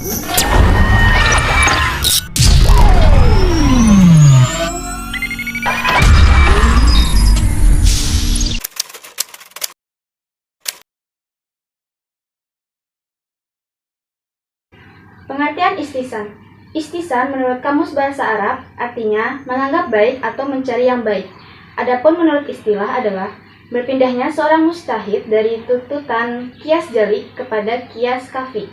Pengertian istisan. Istisan menurut Kamus Bahasa Arab artinya menganggap baik atau mencari yang baik. Adapun menurut istilah adalah berpindahnya seorang mujtahid dari tuntutan kias jali kepada kias kafi,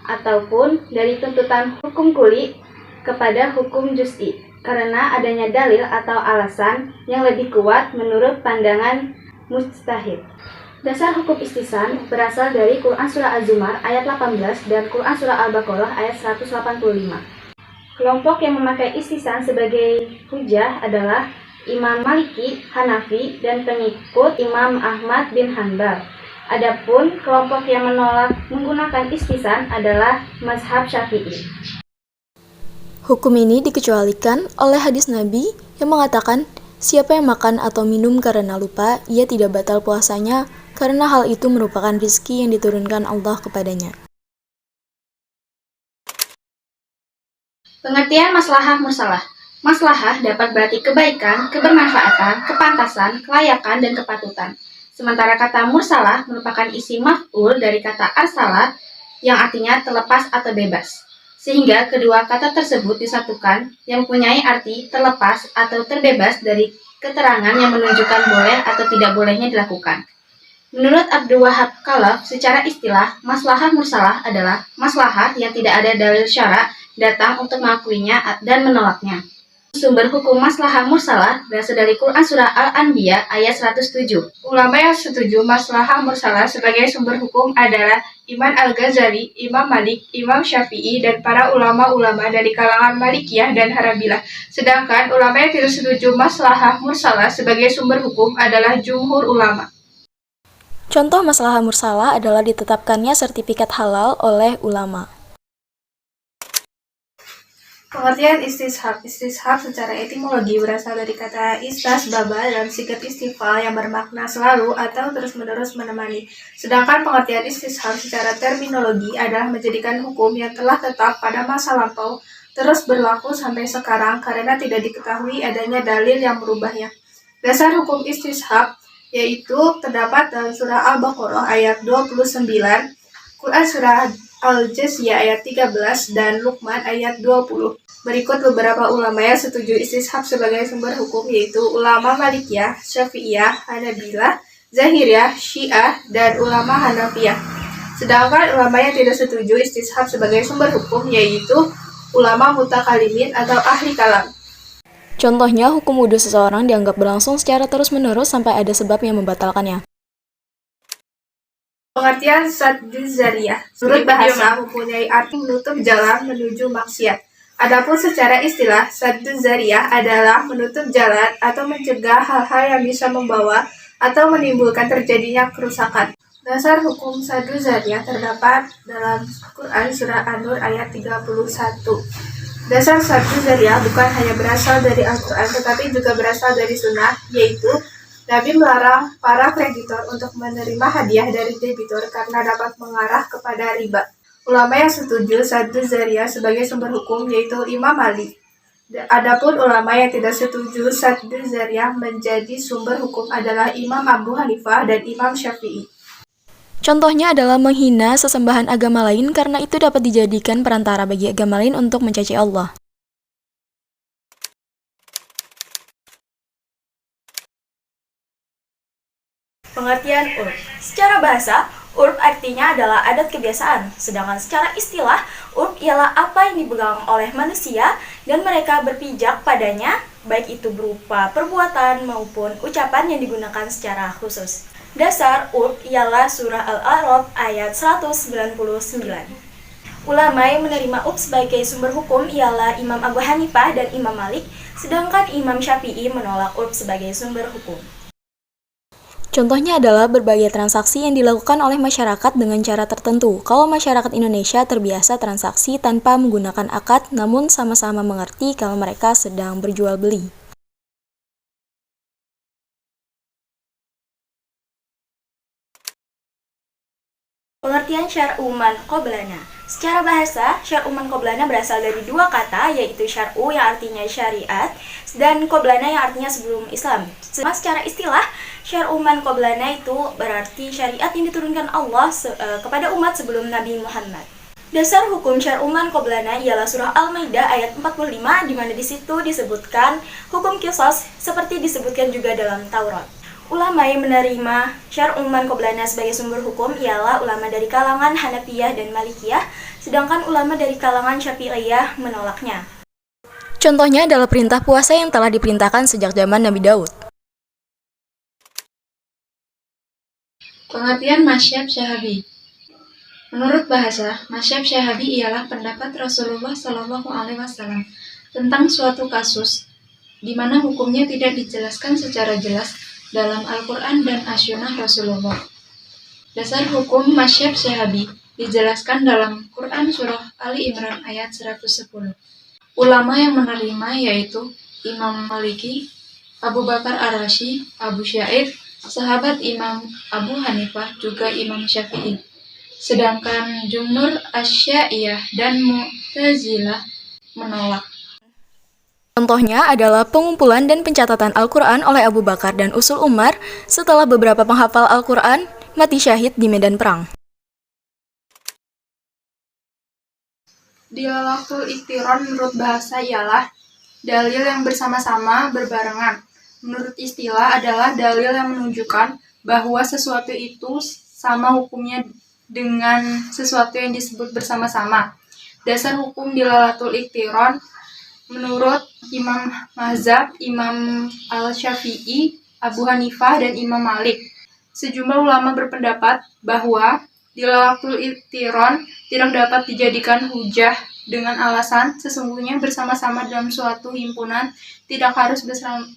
ataupun dari tuntutan hukum kuli kepada hukum juz'i, karena adanya dalil atau alasan yang lebih kuat menurut pandangan mujtahid. Dasar hukum istisan berasal dari Quran Surah Az-Zumar ayat 18 dan Quran Surah Al-Baqarah ayat 185. Kelompok yang memakai istisan sebagai hujah adalah Imam Maliki, Hanafi, dan pengikut Imam Ahmad bin Hanbal. Adapun kelompok yang menolak menggunakan istisan adalah mazhab Syafi'i. Hukum ini dikecualikan oleh hadis Nabi yang mengatakan, siapa yang makan atau minum karena lupa, ia tidak batal puasanya, karena hal itu merupakan rizki yang diturunkan Allah kepadanya. Pengertian maslahah mursalah. Maslahah dapat berarti kebaikan, kebermanfaatan, kepantasan, kelayakan, dan kepatutan. Sementara kata mursalah merupakan isi maf'ul dari kata arsalah yang artinya terlepas atau bebas. Sehingga kedua kata tersebut disatukan yang mempunyai arti terlepas atau terbebas dari keterangan yang menunjukkan boleh atau tidak bolehnya dilakukan. Menurut Abdul Wahab Khalaf, secara istilah, maslahah mursalah adalah maslahah yang tidak ada dalil syara datang untuk mengakuinya dan menolaknya. Sumber hukum maslahah mursalah berasal dari Quran Surah Al-Anbiya ayat 107. Ulama yang setuju maslahah mursalah sebagai sumber hukum adalah Imam Al-Ghazali, Imam Malik, Imam Syafi'i, dan para ulama-ulama dari kalangan Malikiyah dan Hanabilah. Sedangkan ulama yang tidak setuju maslahah mursalah sebagai sumber hukum adalah jumhur ulama. Contoh maslahah mursalah adalah ditetapkannya sertifikat halal oleh ulama. Pengertian istishab. Istishab secara etimologi berasal dari kata istasbaba dalam sigat istifal yang bermakna selalu atau terus-menerus menemani. Sedangkan pengertian istishab secara terminologi adalah menjadikan hukum yang telah tetap pada masa lampau terus berlaku sampai sekarang karena tidak diketahui adanya dalil yang merubahnya. Dasar hukum istishab yaitu terdapat dalam surah Al-Baqarah ayat 29, Quran surah Al-Jathiyah ayat 13, dan Luqman ayat 20. Berikut beberapa ulama yang setuju istishab sebagai sumber hukum yaitu ulama Malikiyah, Syafi'iyah, Hanabilah, Zahiriyah, Syiah, dan ulama Hanafiyah. Sedangkan ulama yang tidak setuju istishab sebagai sumber hukum yaitu ulama mutakalimin atau ahli kalam. Contohnya, hukum wudhu seseorang dianggap berlangsung secara terus-menerus sampai ada sebab yang membatalkannya. Pengertian saddu zariyah. Menurut bahasa mempunyai arti menutup jalan menuju maksiat. Adapun secara istilah, saddu zariyah adalah menutup jalan atau mencegah hal-hal yang bisa membawa atau menimbulkan terjadinya kerusakan. Dasar hukum saddu zariyah terdapat dalam Quran surah An-Nur ayat 31. Dasar saddu zariyah bukan hanya berasal dari Al-Quran tetapi juga berasal dari sunnah, yaitu Nabi melarang para kreditor untuk menerima hadiah dari debitur karena dapat mengarah kepada riba. Ulama yang setuju saddu zariyah sebagai sumber hukum yaitu Imam Malik. Adapun ulama yang tidak setuju saddu zariyah menjadi sumber hukum adalah Imam Abu Hanifah dan Imam Syafi'i. Contohnya adalah menghina sesembahan agama lain karena itu dapat dijadikan perantara bagi agama lain untuk mencaci Allah. Pengertian urf. Secara bahasa, urf artinya adalah adat kebiasaan, sedangkan secara istilah, urf ialah apa yang dipegang oleh manusia dan mereka berpijak padanya, baik itu berupa perbuatan maupun ucapan yang digunakan secara khusus. Dasar urf ialah surah Al-A'raf ayat 199. Ulama yang menerima urf sebagai sumber hukum ialah Imam Abu Hanifah dan Imam Malik, sedangkan Imam Syafi'i menolak urf sebagai sumber hukum. Contohnya adalah berbagai transaksi yang dilakukan oleh masyarakat dengan cara tertentu. Kalau masyarakat Indonesia terbiasa transaksi tanpa menggunakan akad, namun sama-sama mengerti kalau mereka sedang berjual beli. Pengertian syar'u man qablana. Secara bahasa, syar'u man qoblana berasal dari dua kata, yaitu syar'u yang artinya syariat dan qoblana yang artinya sebelum Islam. Secara istilah, syar'u man qoblana itu berarti syariat yang diturunkan Allah kepada umat sebelum Nabi Muhammad. Dasar hukum syar'u man qoblana ialah surah Al-Maidah ayat 45, di mana di situ disebutkan hukum qisas seperti disebutkan juga dalam Taurat. Ulama yang menerima syar'u man qoblana sebagai sumber hukum ialah ulama dari kalangan Hanafiyah dan Malikiyah, sedangkan ulama dari kalangan Syafi'iyah menolaknya. Contohnya adalah perintah puasa yang telah diperintahkan sejak zaman Nabi Daud. Pengertian Masyhab Syahabi. Menurut bahasa, Masyhab Syahabi ialah pendapat Rasulullah SAW tentang suatu kasus di mana hukumnya tidak dijelaskan secara jelas dalam Al-Quran dan As-Sunnah Rasulullah. Dasar hukum Masyhab Syahabi dijelaskan dalam Quran Surah Ali Imran ayat 110. Ulama yang menerima yaitu Imam Maliki, Abu Bakar Ar-Razi, Abu Syaib, sahabat Imam Abu Hanifah, juga Imam Syafi'i. Sedangkan Jumhur Asy'ariyah dan Mu'tazilah menolak. Contohnya adalah pengumpulan dan pencatatan Al-Quran oleh Abu Bakar dan Usul Umar setelah beberapa penghafal Al-Quran mati syahid di medan perang. Dilalatul iqtiron menurut bahasa ialah dalil yang bersama-sama berbarengan. Menurut istilah adalah dalil yang menunjukkan bahwa sesuatu itu sama hukumnya dengan sesuatu yang disebut bersama-sama. Dasar hukum dilalatul iqtiron menurut Imam Mazhab, Imam Al-Syafi'i, Abu Hanifah, dan Imam Malik. Sejumlah ulama berpendapat bahwa dilalatul iqtiron tidak dapat dijadikan hujah dengan alasan sesungguhnya bersama-sama dalam suatu himpunan tidak harus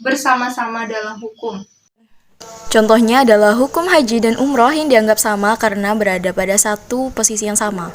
bersama-sama dalam hukum. Contohnya adalah hukum haji dan umroh yang dianggap sama karena berada pada satu posisi yang sama.